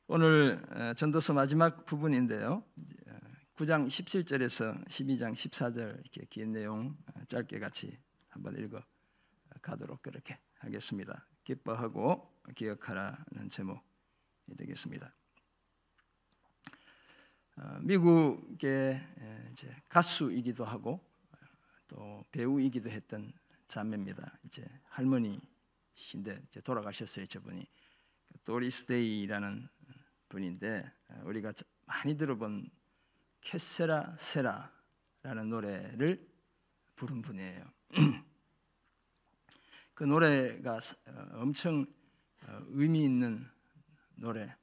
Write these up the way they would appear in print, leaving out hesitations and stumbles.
오늘 전도서 마지막 부분인데요. 9장 17절에서 12장 14절 이렇게 긴 내용 짧게 같이 한번 읽어 가도록 그렇게 하겠습니다. 기뻐하고 기억하라는 제목이 되겠습니다. 미국의 이제 가수이기도 하고 또 배우이기도 했던 자매입니다. 이제 할머니신데 이제 돌아가셨어요. 저분이 도리스 데이라는 분인데 우리가 많이 들어본 캐세라 세라라는 노래를 부른 분이에요. 그 노래가 엄청 의미 있는 노래입니다.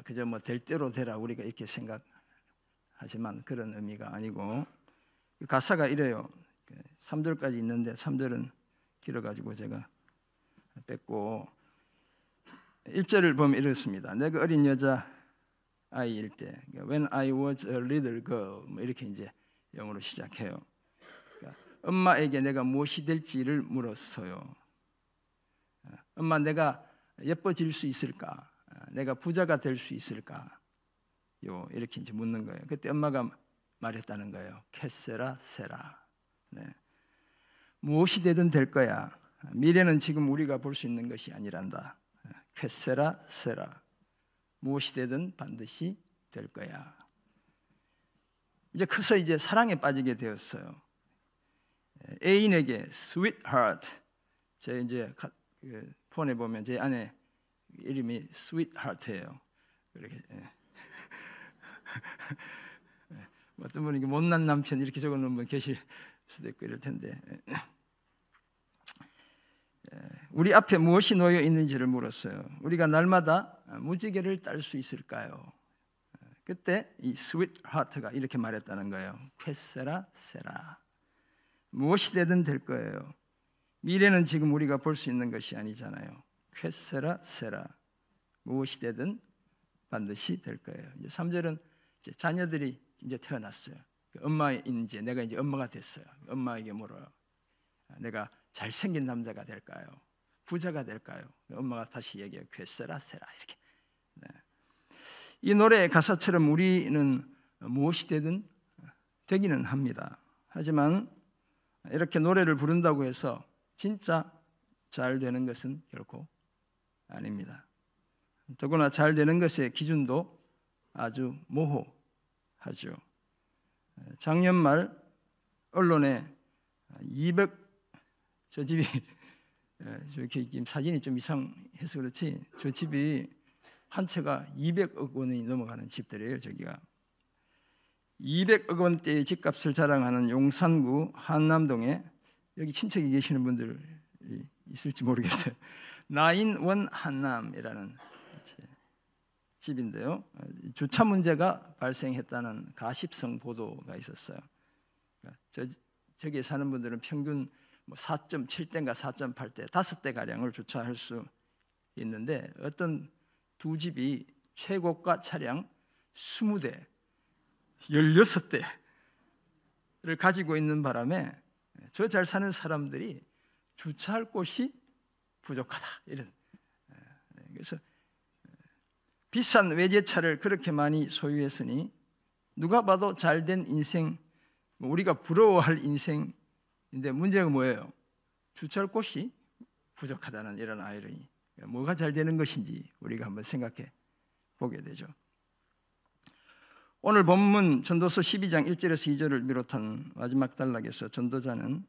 그저 뭐 될 대로 되라 우리가 이렇게 생각하지만 그런 의미가 아니고 가사가 이래요. 3절까지 있는데 3절은 길어가지고 제가 뺐고 1절을 보면 이렇습니다. 내가 어린 여자 아이일 때 When I was a little girl 이렇게 이제 영어로 시작해요. 그러니까 엄마에게 내가 무엇이 될지를 물었어요. 엄마 내가 예뻐질 수 있을까? 내가 부자가 될 수 있을까? 이렇게 이제 묻는 거예요. 그때 엄마가 말했다는 거예요. 캐세라 세라. 네. 무엇이 되든 될 거야. 미래는 지금 우리가 볼 수 있는 것이 아니란다. 캐세라 세라. 무엇이 되든 반드시 될 거야. 이제 커서 이제 사랑에 빠지게 되었어요. 애인에게 sweetheart. 제 이제 폰에 보면 제 아내 이름이 sweetheart예요. 그렇게 어떤 분이 못난 남편 이렇게 적어놓은 분 계실 수도 있고 이럴 텐데 우리 앞에 무엇이 놓여 있는지를 물었어요. 우리가 날마다 무지개를 딸 수 있을까요? 그때 이 sweetheart가 이렇게 말했다는 거예요. 캐세라 세라. 무엇이 되든 될 거예요. 미래는 지금 우리가 볼 수 있는 것이 아니잖아요. 캐세라 세라. 무엇이 되든 반드시 될 거예요. 이제 3절은 이제 자녀들이 이제 태어났어요. 이제 내가 이제 엄마가 됐어요. 엄마에게 물어요. 내가 잘생긴 남자가 될까요? 부자가 될까요? 엄마가 다시 얘기해요. 캐세라 세라 이렇게. 네. 이 노래의 가사처럼 우리는 무엇이 되든 되기는 합니다. 하지만 이렇게 노래를 부른다고 해서 진짜 잘 되는 것은 결코 아닙니다. 더구나 잘 되는 것의 기준도 아주 모호하죠. 작년 말 언론에 200 저 집이 이렇게 사진이 좀 이상해서 그렇지 저 집이 한 채가 200억 원이 넘어가는 집들이에요. 저기가 200억 원대의 집값을 자랑하는 용산구 한남동에 여기 친척이 계시는 분들이 있을지 모르겠어요. 나인원 한남이라는 집인데요. 주차 문제가 발생했다는 가십성 보도가 있었어요. 저기에 사는 분들은 평균 4.7대인가 4.8대 5대 가량을 주차할 수 있는데 어떤 두 집이 최고가 차량 20대 16대를 가지고 있는 바람에 저 잘 사는 사람들이 주차할 곳이 부족하다 이런. 그래서 비싼 외제차를 그렇게 많이 소유했으니 누가 봐도 잘된 인생, 우리가 부러워할 인생인데 문제가 뭐예요? 주차할 곳이 부족하다는 이런 아이러니. 뭐가 잘 되는 것인지 우리가 한번 생각해 보게 되죠. 오늘 본문 전도서 12장 1절에서 2절을 비롯한 마지막 단락에서 전도자는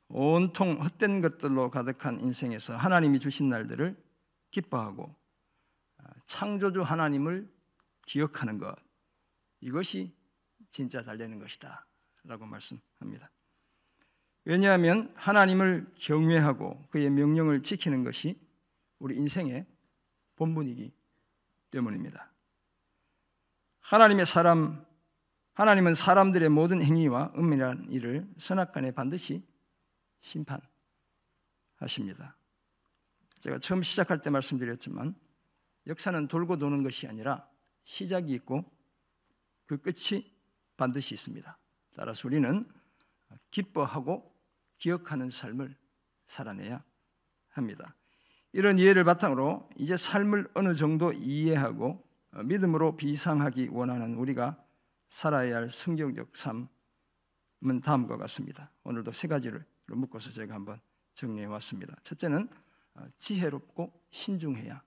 온통 헛된 것들로 가득한 인생에서 하나님이 주신 날들을 기뻐하고 창조주 하나님을 기억하는 것, 이것이 진짜 잘 되는 것이다 라고 말씀합니다. 왜냐하면 하나님을 경외하고 그의 명령을 지키는 것이 우리 인생의 본분이기 때문입니다. 하나님은 사람들의 모든 행위와 은밀한 일을 선악간에 반드시 심판하십니다. 제가 처음 시작할 때 말씀드렸지만 역사는 돌고 도는 것이 아니라 시작이 있고 그 끝이 반드시 있습니다. 따라서 우리는 기뻐하고 기억하는 삶을 살아내야 합니다. 이런 이해를 바탕으로 이제 삶을 어느 정도 이해하고 믿음으로 비상하기 원하는 우리가 살아야 할 성경적 삶은 다음과 같습니다. 오늘도 세 가지를 묶어서 제가 한번 정리해 왔습니다. 첫째는 지혜롭고 신중해야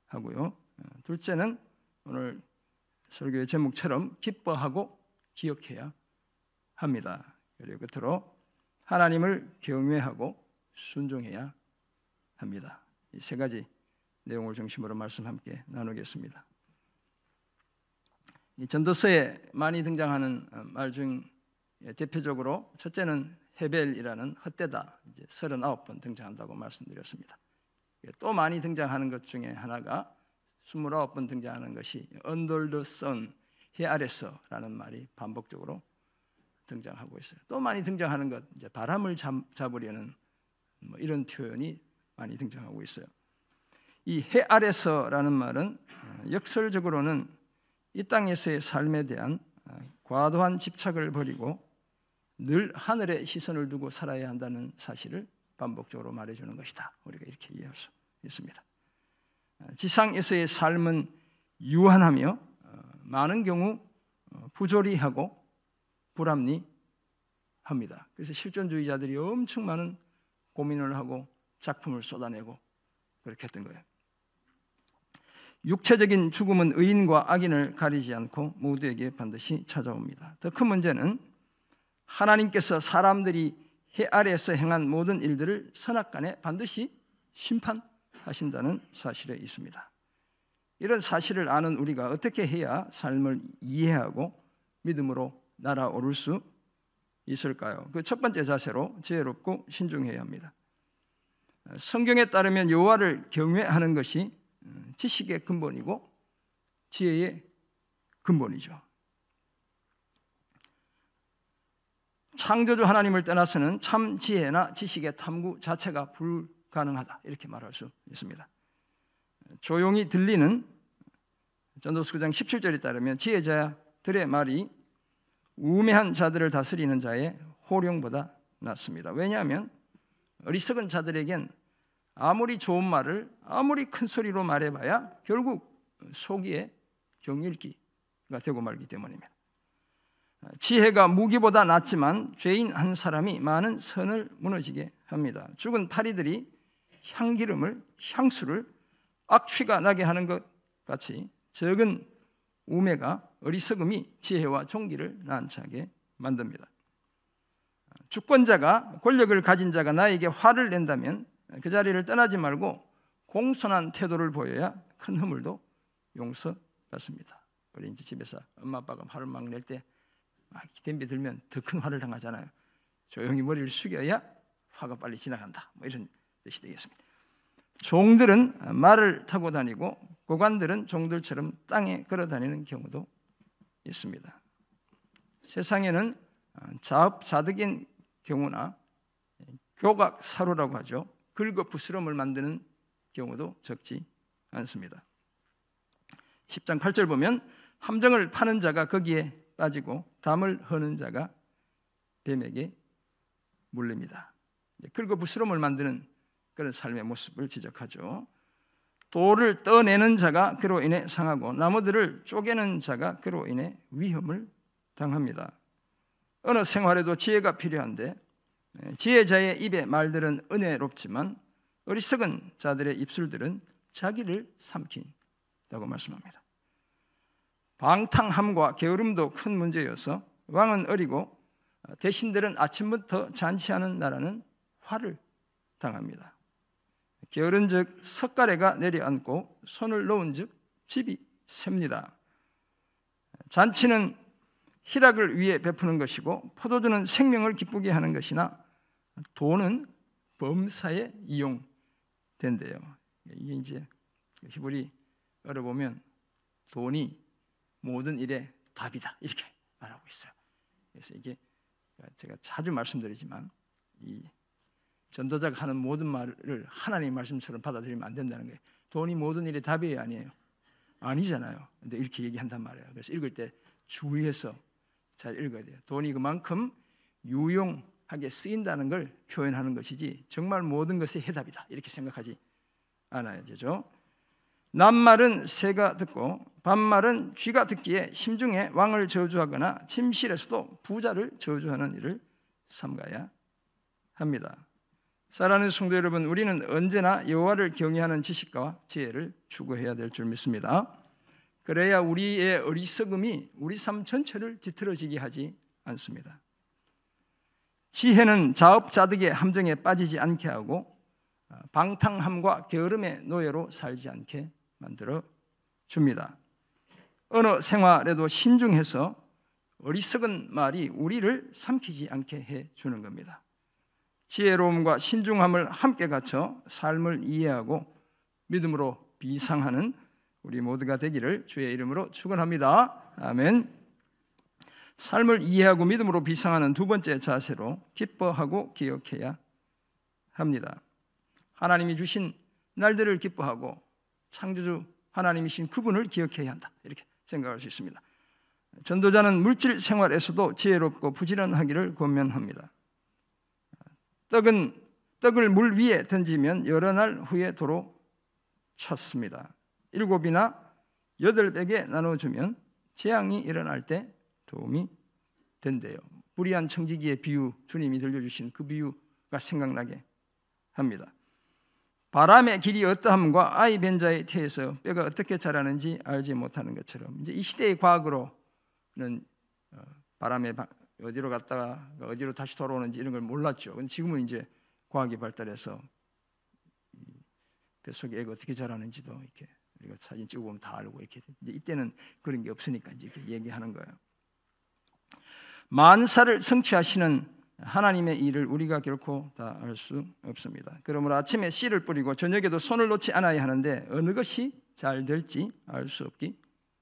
하고요. 둘째는 오늘 설교의 제목처럼 기뻐하고 기억해야 합니다. 그리고 끝으로 하나님을 경외하고 순종해야 합니다. 이 세 가지 내용을 중심으로 말씀 함께 나누겠습니다. 이 전도서에 많이 등장하는 말 중 대표적으로 첫째는 헤벨이라는 헛되다, 이제 39번 등장한다고 말씀드렸습니다. 또 많이 등장하는 것 중에 하나가 29번 등장하는 것이 under the sun, 해 아래서라는 말이 반복적으로 등장하고 있어요. 또 많이 등장하는 것, 이제 바람을 잡으려는 이런 표현이 많이 등장하고 있어요. 이 해 아래서라는 말은 역설적으로는 이 땅에서의 삶에 대한 과도한 집착을 버리고 늘 하늘에 시선을 두고 살아야 한다는 사실을 반복적으로 말해주는 것이다. 우리가 이렇게 이해할 수 있습니다. 지상에서의 삶은 유한하며 많은 경우 부조리하고 불합리합니다. 그래서 실존주의자들이 엄청 많은 고민을 하고 작품을 쏟아내고 그렇게 했던 거예요. 육체적인 죽음은 의인과 악인을 가리지 않고 모두에게 반드시 찾아옵니다. 더 큰 문제는 하나님께서 사람들이 해 아래에서 행한 모든 일들을 선악간에 반드시 심판하신다는 사실에 있습니다. 이런 사실을 아는 우리가 어떻게 해야 삶을 이해하고 믿음으로 날아오를 수 있을까요? 그 첫 번째 자세로 지혜롭고 신중해야 합니다. 성경에 따르면 여호와를 경외하는 것이 지식의 근본이고 지혜의 근본이죠. 창조주 하나님을 떠나서는 참 지혜나 지식의 탐구 자체가 불가능하다, 이렇게 말할 수 있습니다. 조용히 들리는 전도서 9장 17절에 따르면 지혜자들의 말이 우매한 자들을 다스리는 자의 호령보다 낫습니다. 왜냐하면 어리석은 자들에겐 아무리 좋은 말을 아무리 큰 소리로 말해봐야 결국 속이에 경읽기가 되고 말기 때문입니다. 지혜가 무기보다 낫지만 죄인 한 사람이 많은 선을 무너지게 합니다. 죽은 파리들이 향수를 악취가 나게 하는 것 같이 적은 우매가 어리석음이 지혜와 종기를 난처하게 만듭니다. 주권자가, 권력을 가진 자가 나에게 화를 낸다면 그 자리를 떠나지 말고 공손한 태도를 보여야 큰 허물도 용서받습니다. 우리 이제 집에서 엄마 아빠가 화를 막 낼 때 막 덤비 들면 더 큰 화를 당하잖아요. 조용히 머리를 숙여야 화가 빨리 지나간다, 이런 뜻이 되겠습니다. 종들은 말을 타고 다니고 고관들은 종들처럼 땅에 걸어다니는 경우도 있습니다. 세상에는 자업자득인 경우나 교각사로라고 하죠. 긁어부스럼을 만드는 경우도 적지 않습니다. 10장 8절 보면 함정을 파는 자가 거기에 빠지고 담을 허는 자가 뱀에게 물립니다. 긁어부스럼을 만드는 그런 삶의 모습을 지적하죠. 돌을 떠내는 자가 그로 인해 상하고 나무들을 쪼개는 자가 그로 인해 위험을 당합니다. 어느 생활에도 지혜가 필요한데 지혜자의 입의 말들은 은혜롭지만 어리석은 자들의 입술들은 자기를 삼킨다고 말씀합니다. 방탕함과 게으름도 큰 문제여서 왕은 어리고 대신들은 아침부터 잔치하는 나라는 화를 당합니다. 게으른 즉 석가래가 내려앉고 손을 놓은 즉 집이 셉니다. 잔치는 희락을 위해 베푸는 것이고 포도주는 생명을 기쁘게 하는 것이나 돈은 범사에 이용된대요. 이게 이제 히브리어로 보면 돈이 모든 일의 답이다, 이렇게 말하고 있어요. 그래서 이게 제가 자주 말씀드리지만 이 전도자가 하는 모든 말을 하나님의 말씀처럼 받아들이면 안 된다는 거예요. 돈이 모든 일의 답이 아니에요. 아니잖아요. 근데 이렇게 얘기한단 말이에요. 그래서 읽을 때 주의해서 잘 읽어야 돼요. 돈이 그만큼 유용하게 쓰인다는 걸 표현하는 것이지 정말 모든 것의 해답이다, 이렇게 생각하지 않아야 되죠. 남말은 새가 듣고 반말은 쥐가 듣기에 심중에 왕을 저주하거나 침실에서도 부자를 저주하는 일을 삼가야 합니다. 사랑하는 성도 여러분, 우리는 언제나 여호와를 경외하는 지식과 지혜를 추구해야 될 줄 믿습니다. 그래야 우리의 어리석음이 우리 삶 전체를 뒤틀어지게 하지 않습니다. 지혜는 자업자득의 함정에 빠지지 않게 하고 방탕함과 게으름의 노예로 살지 않게 만들어 줍니다. 어느 생활에도 신중해서 어리석은 말이 우리를 삼키지 않게 해주는 겁니다. 지혜로움과 신중함을 함께 갖춰 삶을 이해하고 믿음으로 비상하는 우리 모두가 되기를 주의 이름으로 축원합니다. 아멘. 삶을 이해하고 믿음으로 비상하는 두 번째 자세로 기뻐하고 기억해야 합니다. 하나님이 주신 날들을 기뻐하고 창조주 하나님이신 그분을 기억해야 한다, 이렇게 생각할 수 있습니다. 전도자는 물질 생활에서도 지혜롭고 부지런하기를 권면합니다. 떡을 물 위에 던지면 여러 날 후에 도로 쳤습니다. 7이나 8에게 나눠주면 재앙이 일어날 때 도움이 된대요. 불의한 청지기의 비유, 주님이 들려주신 그 비유가 생각나게 합니다. 바람의 길이 어떠함과 아이 벤자의 태에서 뼈가 어떻게 자라는지 알지 못하는 것처럼, 이제 이 시대의 과학으로는 바람에 어디로 갔다가 어디로 다시 돌아오는지 이런 걸 몰랐죠. 근데 지금은 이제 과학이 발달해서 뱃속에 애가 어떻게 자라는지도 이렇게 우리가 사진 찍어보면 다 알고, 이렇게 이제 이때는 그런 게 없으니까 이제 이렇게 얘기하는 거예요. 만사를 성취하시는 하나님의 일을 우리가 결코 다 알 수 없습니다. 그러므로 아침에 씨를 뿌리고 저녁에도 손을 놓지 않아야 하는데 어느 것이 잘 될지 알 수 없기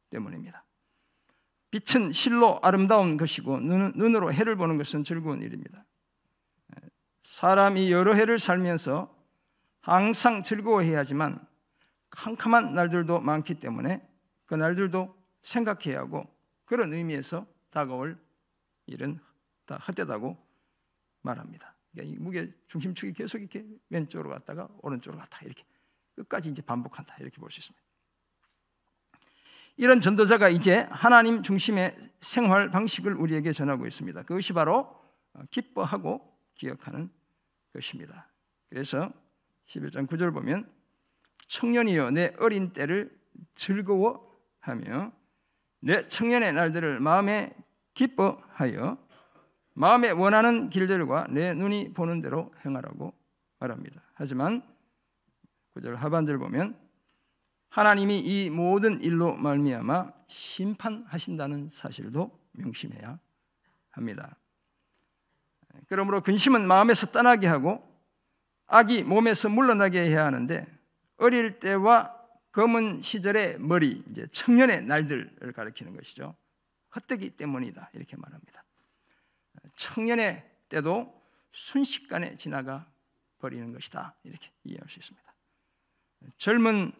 때문입니다. 빛은 실로 아름다운 것이고 눈으로 해를 보는 것은 즐거운 일입니다. 사람이 여러 해를 살면서 항상 즐거워해야 하지만 캄캄한 날들도 많기 때문에 그 날들도 생각해야 하고, 그런 의미에서 다가올 일은 다 헛되다고 말합니다. 그러니까 이 무게 중심축이 계속 이렇게 왼쪽으로 갔다가 오른쪽으로 갔다, 이렇게 끝까지 이제 반복한다, 이렇게 볼 수 있습니다. 이런 전도자가 이제 하나님 중심의 생활 방식을 우리에게 전하고 있습니다. 그것이 바로 기뻐하고 기억하는 것입니다. 그래서 11장 9절 보면 청년이여 내 어린 때를 즐거워하며 내 청년의 날들을 마음에 기뻐하여 마음에 원하는 길들과 내 눈이 보는 대로 행하라고 말합니다. 하지만 9절 하반절 보면 하나님이 이 모든 일로 말미암아 심판하신다는 사실도 명심해야 합니다. 그러므로 근심은 마음에서 떠나게 하고 악이 몸에서 물러나게 해야 하는데, 어릴 때와 검은 시절의 머리, 이제 청년의 날들을 가리키는 것이죠. 헛되기 때문이다, 이렇게 말합니다. 청년의 때도 순식간에 지나가 버리는 것이다, 이렇게 이해할 수 있습니다. 젊은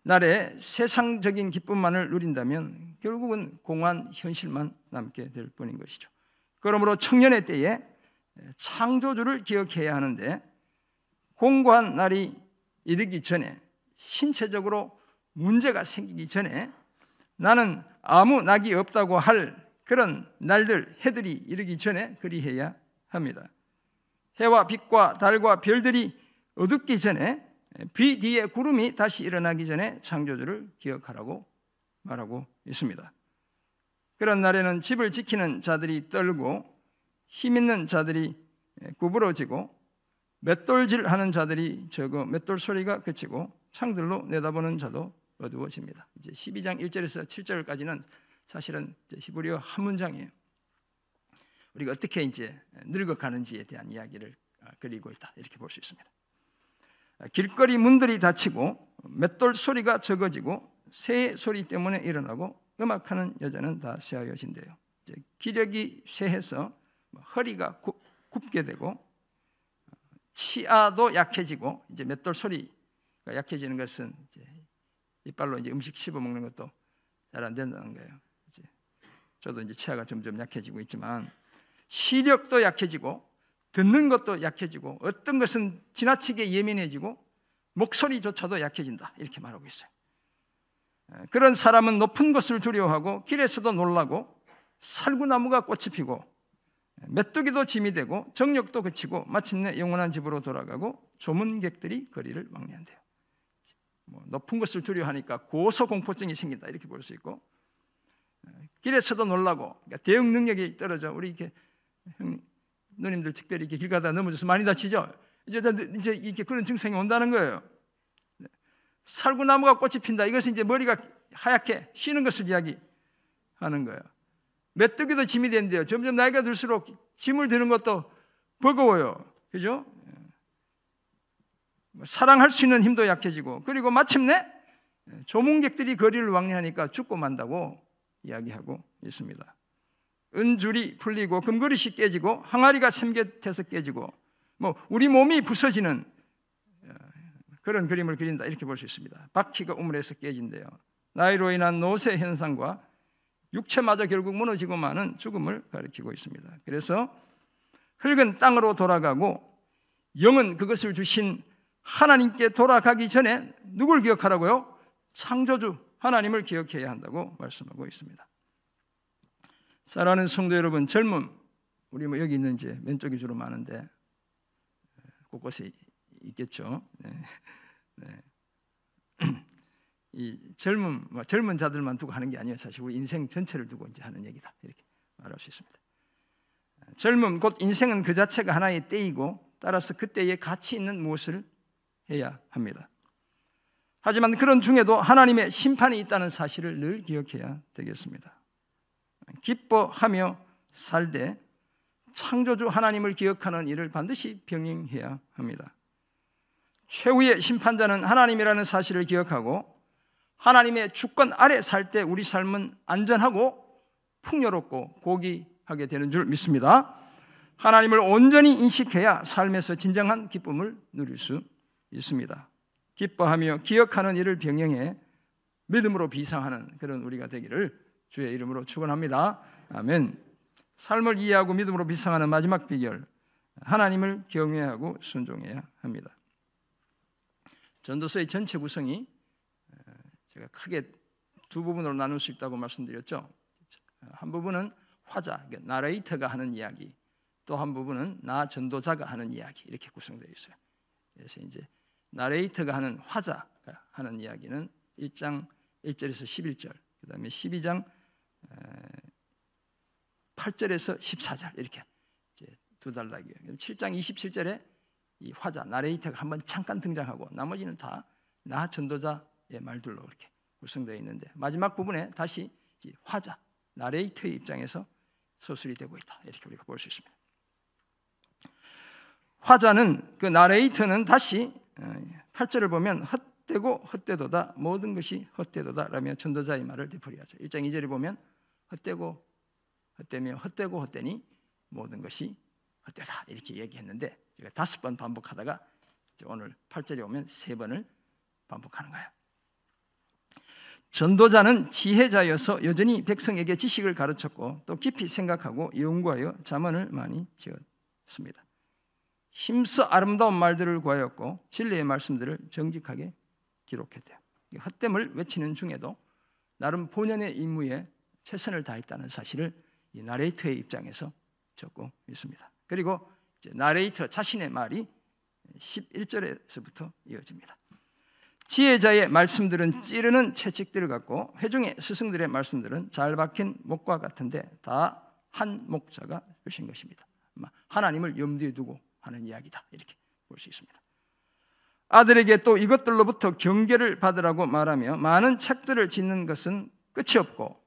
날에 세상적인 기쁨만을 누린다면 결국은 공허한 현실만 남게 될 뿐인 것이죠. 그러므로 청년의 때에 창조주를 기억해야 하는데, 공고한 날이 이르기 전에, 신체적으로 문제가 생기기 전에, 나는 아무 낙이 없다고 할 그런 날들, 해들이 이르기 전에 그리해야 합니다. 해와 빛과 달과 별들이 어둡기 전에, 비 뒤에 구름이 다시 일어나기 전에 창조주를 기억하라고 말하고 있습니다. 그런 날에는 집을 지키는 자들이 떨고 힘 있는 자들이 구부러지고 맷돌질하는 자들이 적어 맷돌 소리가 그치고 창들로 내다보는 자도 어두워집니다. 이제 12장 1절에서 7절까지는 사실은 히브리어 한 문장이에요. 우리가 어떻게 이제 늙어가는지에 대한 이야기를 그리고 있다, 이렇게 볼 수 있습니다. 길거리 문들이 닫히고 맷돌 소리가 적어지고 새 소리 때문에 일어나고 음악하는 여자는 다 쇠하여진대요. 기력이 쇠해서 허리가 굽게 되고 치아도 약해지고, 이제 맷돌 소리가 약해지는 것은 이제 이빨로 이제 음식 씹어 먹는 것도 잘 안 된다는 거예요. 이제 저도 이제 치아가 점점 약해지고 있지만 시력도 약해지고 듣는 것도 약해지고 어떤 것은 지나치게 예민해지고 목소리조차도 약해진다 이렇게 말하고 있어요. 그런 사람은 높은 것을 두려워하고 길에서도 놀라고 살구나무가 꽃이 피고 메뚜기도 짐이 되고 정욕도 그치고 마침내 영원한 집으로 돌아가고 조문객들이 거리를 왕래한대요. 높은 것을 두려워하니까 고소공포증이 생긴다 이렇게 볼 수 있고, 길에서도 놀라고, 그러니까 대응 능력이 떨어져. 우리 이렇게 누님들 특별히 이렇게 길 가다가 넘어져서 많이 다치죠. 이제 이렇게 그런 증상이 온다는 거예요. 살구나무가 꽃이 핀다. 이것은 이제 머리가 하얗게 쉬는 것을 이야기하는 거예요. 메뚜기도 짐이 된대요. 점점 나이가 들수록 짐을 드는 것도 버거워요. 그죠? 사랑할 수 있는 힘도 약해지고, 그리고 마침내 조문객들이 거리를 왕래하니까 죽고 만다고 이야기하고 있습니다. 은줄이 풀리고 금그릇이 깨지고 항아리가 샘곁에서 깨지고, 우리 몸이 부서지는 그런 그림을 그린다 이렇게 볼 수 있습니다. 바퀴가 우물에서 깨진대요. 나이로 인한 노쇠 현상과 육체마저 결국 무너지고 마는 죽음을 가리키고 있습니다. 그래서 흙은 땅으로 돌아가고 영은 그것을 주신 하나님께 돌아가기 전에 누굴 기억하라고요? 창조주 하나님을 기억해야 한다고 말씀하고 있습니다. 사랑하는 성도 여러분, 젊음, 우리 여기 있는 이제 왼쪽이 주로 많은데 곳곳에 있겠죠. 이 젊은 자들만 두고 하는 게 아니에요. 사실 우리 인생 전체를 두고 이제 하는 얘기다 이렇게 말할 수 있습니다. 젊음 곧 인생은 그 자체가 하나의 때이고, 따라서 그 때에 가치 있는 무엇을 해야 합니다. 하지만 그런 중에도 하나님의 심판이 있다는 사실을 늘 기억해야 되겠습니다. 기뻐하며 살되 창조주 하나님을 기억하는 일을 반드시 병행해야 합니다. 최후의 심판자는 하나님이라는 사실을 기억하고 하나님의 주권 아래 살 때 우리 삶은 안전하고 풍요롭고 고귀하게 되는 줄 믿습니다. 하나님을 온전히 인식해야 삶에서 진정한 기쁨을 누릴 수 있습니다. 기뻐하며 기억하는 일을 병행해 믿음으로 비상하는 그런 우리가 되기를 주의 이름으로 축원합니다. 아멘. 삶을 이해하고 믿음으로 비상하는 마지막 비결, 하나님을 경외하고 순종해야 합니다. 전도서의 전체 구성이 제가 크게 두 부분으로 나눌 수 있다고 말씀드렸죠. 한 부분은 화자, 나레이터가 하는 이야기, 또 한 부분은 나 전도자가 하는 이야기, 이렇게 구성되어 있어요. 그래서 이제 나레이터가 하는 화자가 하는 이야기는 1장 1절에서 11절, 그 다음에 12장 8절에서 14절 이렇게 이제 두 단락이에요. 7장 27절에 이 화자, 나레이터가 한번 잠깐 등장하고 나머지는 다 나 전도자의 말들로 이렇게 구성되어 있는데, 마지막 부분에 다시 화자, 나레이터의 입장에서 서술이 되고 있다 이렇게 우리가 볼 수 있습니다. 화자는, 그 나레이터는 다시 8절을 보면 헛되고 헛되도다, 모든 것이 헛되도다 라며 전도자의 말을 되풀이하죠. 1장 2절에 보면 헛되고 헛되며 헛되고 헛되니 모든 것이 헛되다 이렇게 얘기했는데, 제가 5번 반복하다가 오늘 8절에 오면 3번을 반복하는 거예요. 전도자는 지혜자여서 여전히 백성에게 지식을 가르쳤고 또 깊이 생각하고 연구하여 잠언을 많이 지었습니다. 힘써 아름다운 말들을 구하였고 진리의 말씀들을 정직하게 기록했대요. 헛됨을 외치는 중에도 나름 본연의 임무에 최선을 다했다는 사실을 이 나레이터의 입장에서 적고 있습니다. 그리고 이제 나레이터 자신의 말이 11절에서부터 이어집니다. 지혜자의 말씀들은 찌르는 채찍들 같고 회중의 스승들의 말씀들은 잘 박힌 목과 같은데 다 한 목자가 주신 것입니다. 하나님을 염두에 두고 하는 이야기다 이렇게 볼 수 있습니다. 아들에게 또 이것들로부터 경계를 받으라고 말하며 많은 책들을 짓는 것은 끝이 없고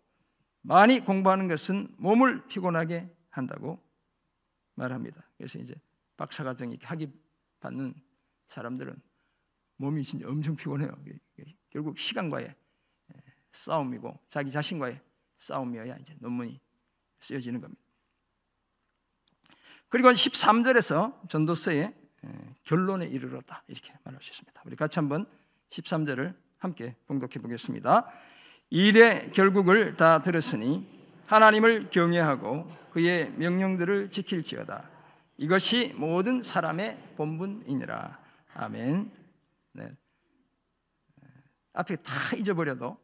많이 공부하는 것은 몸을 피곤하게 한다고 말합니다. 그래서 이제 박사과정 학위 받는 사람들은 몸이 진짜 엄청 피곤해요. 결국 시간과의 싸움이고 자기 자신과의 싸움이어야 이제 논문이 쓰여지는 겁니다. 그리고 13절에서 전도서의 결론에 이르렀다 이렇게 말할 수 있습니다. 우리 같이 한번 13절을 함께 봉독해 보겠습니다. 일의 결국을 다 들었으니 하나님을 경외하고 그의 명령들을 지킬지어다. 이것이 모든 사람의 본분이니라. 아멘. 네. 앞에 다 잊어버려도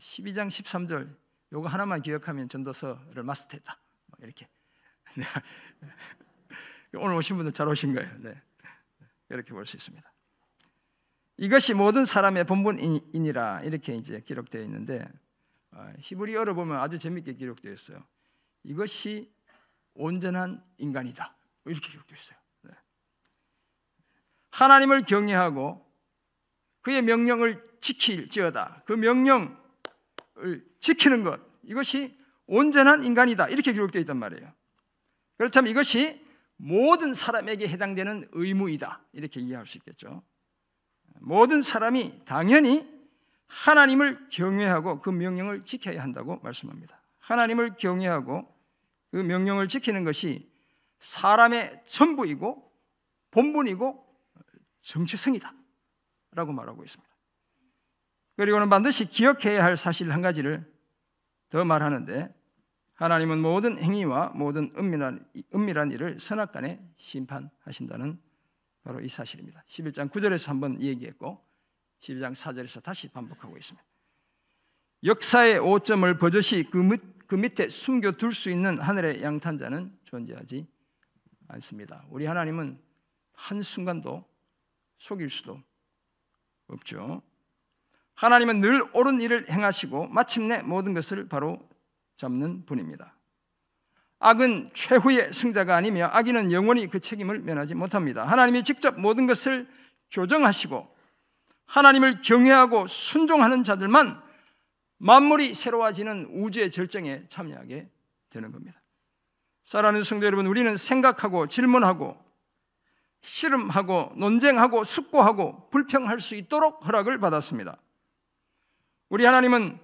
12장 13절 요거 하나만 기억하면 전도서를 마스터했다. 이렇게. 네. 오늘 오신 분들 잘 오신 거예요. 네. 이렇게 볼 수 있습니다. 이것이 모든 사람의 본분이니라 이렇게 이제 기록되어 있는데 히브리어로 보면 아주 재밌게 기록되어 있어요. 이것이 온전한 인간이다. 이렇게 기록되어 있어요. 네. 하나님을 경외하고 그의 명령을 지킬지어다. 그 명령을 지키는 것, 이것이 온전한 인간이다. 이렇게 기록되어 있단 말이에요. 그렇다면 이것이 모든 사람에게 해당되는 의무이다. 이렇게 이해할 수 있겠죠. 모든 사람이 당연히 하나님을 경외하고 그 명령을 지켜야 한다고 말씀합니다. 하나님을 경외하고 그 명령을 지키는 것이 사람의 전부이고 본분이고 정체성이다 라고 말하고 있습니다. 그리고는 반드시 기억해야 할 사실 한 가지를 더 말하는데, 하나님은 모든 행위와 모든 은밀한 일을 선악간에 심판하신다는 바로 이 사실입니다. 11장 9절에서 한번 얘기했고 12장 4절에서 다시 반복하고 있습니다. 역사의 오점을 버젓이 그 밑에 숨겨둘 수 있는 하늘의 양탄자는 존재하지 않습니다. 우리 하나님은 한순간도 속일 수도 없죠. 하나님은 늘 옳은 일을 행하시고 마침내 모든 것을 바로 잡는 분입니다. 악은 최후의 승자가 아니며 악인은 영원히 그 책임을 면하지 못합니다. 하나님이 직접 모든 것을 교정하시고 하나님을 경외하고 순종하는 자들만 만물이 새로워지는 우주의 절정에 참여하게 되는 겁니다. 사랑하는 성도 여러분, 우리는 생각하고 질문하고 씨름하고 논쟁하고 숙고하고 불평할 수 있도록 허락을 받았습니다. 우리 하나님은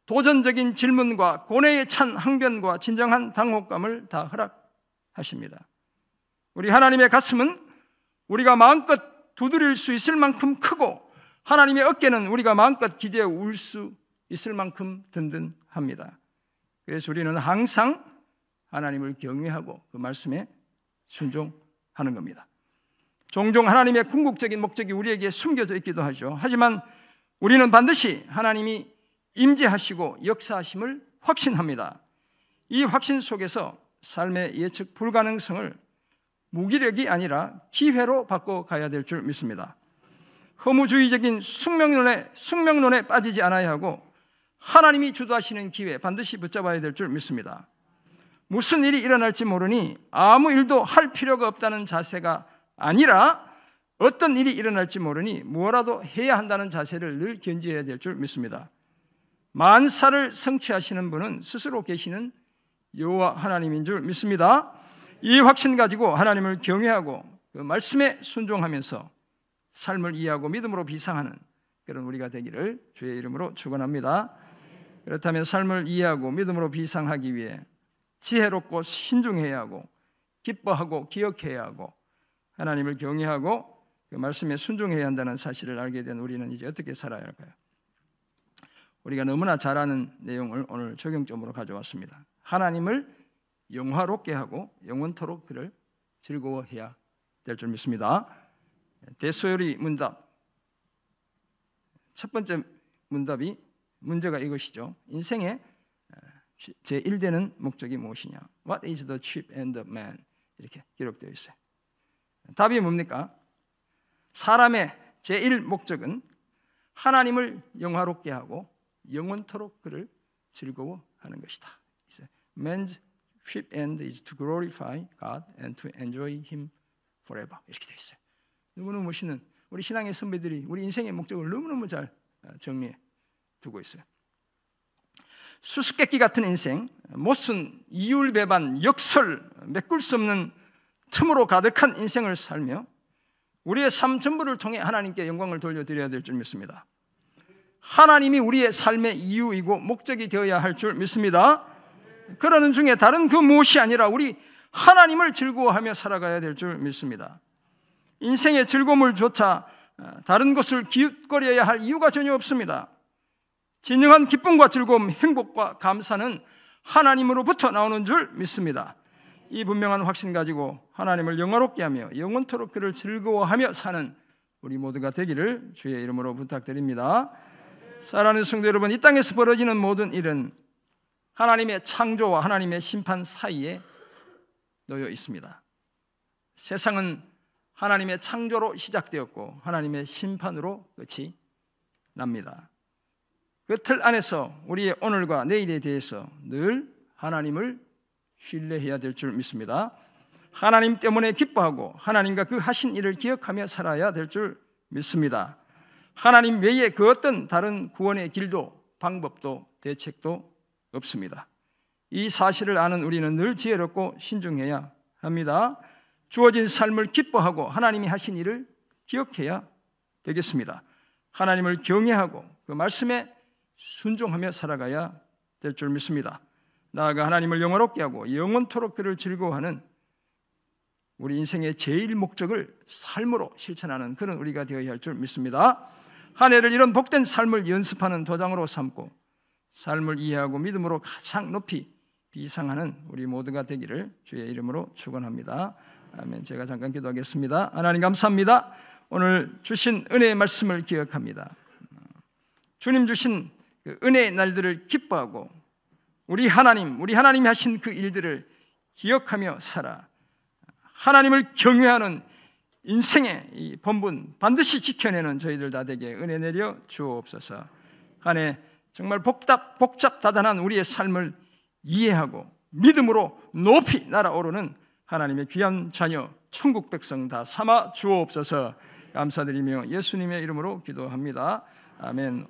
도전적인 질문과 고뇌에 찬 항변과 진정한 당혹감을 다 허락하십니다. 우리 하나님의 가슴은 우리가 마음껏 두드릴 수 있을 만큼 크고 하나님의 어깨는 우리가 마음껏 기대어 울 수 있을 만큼 든든합니다. 그래서 우리는 항상 하나님을 경외하고 그 말씀에 순종하는 겁니다. 종종 하나님의 궁극적인 목적이 우리에게 숨겨져 있기도 하죠. 하지만 우리는 반드시 하나님이 임재하시고 역사하심을 확신합니다. 이 확신 속에서 삶의 예측 불가능성을 무기력이 아니라 기회로 바꿔가야 될 줄 믿습니다. 허무주의적인 숙명론에 빠지지 않아야 하고 하나님이 주도하시는 기회 반드시 붙잡아야 될 줄 믿습니다. 무슨 일이 일어날지 모르니 아무 일도 할 필요가 없다는 자세가 아니라 어떤 일이 일어날지 모르니 뭐라도 해야 한다는 자세를 늘 견지해야 될 줄 믿습니다. 만사를 성취하시는 분은 스스로 계시는 여호와 하나님인 줄 믿습니다. 이 확신 가지고 하나님을 경외하고 그 말씀에 순종하면서 삶을 이해하고 믿음으로 비상하는 그런 우리가 되기를 주의 이름으로 축원합니다. 그렇다면 삶을 이해하고 믿음으로 비상하기 위해 지혜롭고 신중해야 하고 기뻐하고 기억해야 하고 하나님을 경외하고 그 말씀에 순종해야 한다는 사실을 알게 된 우리는 이제 어떻게 살아야 할까요? 우리가 너무나 잘 아는 내용을 오늘 적용점으로 가져왔습니다. 하나님을 영화롭게 하고 영원토록 그를 즐거워해야 될 줄 믿습니다. 대소요리 문답 첫 번째 문답이 문제가 이것이죠. 인생의 제1되는 목적이 무엇이냐? What is the chief end of man? 이렇게 기록되어 있어요. 답이 뭡니까? 사람의 제1 목적은 하나님을 영화롭게 하고 영원토록 그를 즐거워하는 것이다. Man's chief end is to glorify God and to enjoy Him forever. 이렇게 되어 있어요. 너무너무 멋있는 우리 신앙의 선배들이 우리 인생의 목적을 너무너무 잘 정리해 두고 있어요. 수수께끼 같은 인생, 못쓴 이율배반, 역설, 메꿀 수 없는 틈으로 가득한 인생을 살며 우리의 삶 전부를 통해 하나님께 영광을 돌려드려야 될 줄 믿습니다. 하나님이 우리의 삶의 이유이고 목적이 되어야 할 줄 믿습니다. 그러는 중에 다른 그 무엇이 아니라 우리 하나님을 즐거워하며 살아가야 될 줄 믿습니다. 인생의 즐거움을 조차 다른 것을 기웃거려야 할 이유가 전혀 없습니다. 진정한 기쁨과 즐거움, 행복과 감사는 하나님으로부터 나오는 줄 믿습니다. 이 분명한 확신 가지고 하나님을 영화롭게 하며 영원토록 그를 즐거워하며 사는 우리 모두가 되기를 주의 이름으로 부탁드립니다. 사랑하는 성도 여러분, 이 땅에서 벌어지는 모든 일은 하나님의 창조와 하나님의 심판 사이에 놓여 있습니다. 세상은 하나님의 창조로 시작되었고 하나님의 심판으로 끝이 납니다. 그 틀 안에서 우리의 오늘과 내일에 대해서 늘 하나님을 신뢰해야 될 줄 믿습니다. 하나님 때문에 기뻐하고 하나님과 그 하신 일을 기억하며 살아야 될 줄 믿습니다. 하나님 외에 그 어떤 다른 구원의 길도 방법도 대책도 없습니다. 이 사실을 아는 우리는 늘 지혜롭고 신중해야 합니다. 주어진 삶을 기뻐하고 하나님이 하신 일을 기억해야 되겠습니다. 하나님을 경외하고 그 말씀에 순종하며 살아가야 될 줄 믿습니다. 나아가 하나님을 영원롭게 하고 영원토록 그를 즐거워하는 우리 인생의 제일 목적을 삶으로 실천하는 그런 우리가 되어야 할 줄 믿습니다. 한 해를 이런 복된 삶을 연습하는 도장으로 삼고 삶을 이해하고 믿음으로 가장 높이 비상하는 우리 모두가 되기를 주의 이름으로 축원합니다. 아멘. 제가 잠깐 기도하겠습니다. 하나님 감사합니다. 오늘 주신 은혜의 말씀을 기억합니다. 주님 주신 그 은혜의 날들을 기뻐하고 우리 하나님이 하신 그 일들을 기억하며 살아 하나님을 경외하는 인생의 이 본분 반드시 지켜내는 저희들 다 되게 은혜 내려 주옵소서. 한 해 정말 복잡다단한 우리의 삶을 이해하고 믿음으로 높이 날아오르는 하나님의 귀한 자녀 천국 백성 다 삼아 주옵소서. 감사드리며 예수님의 이름으로 기도합니다. 아멘.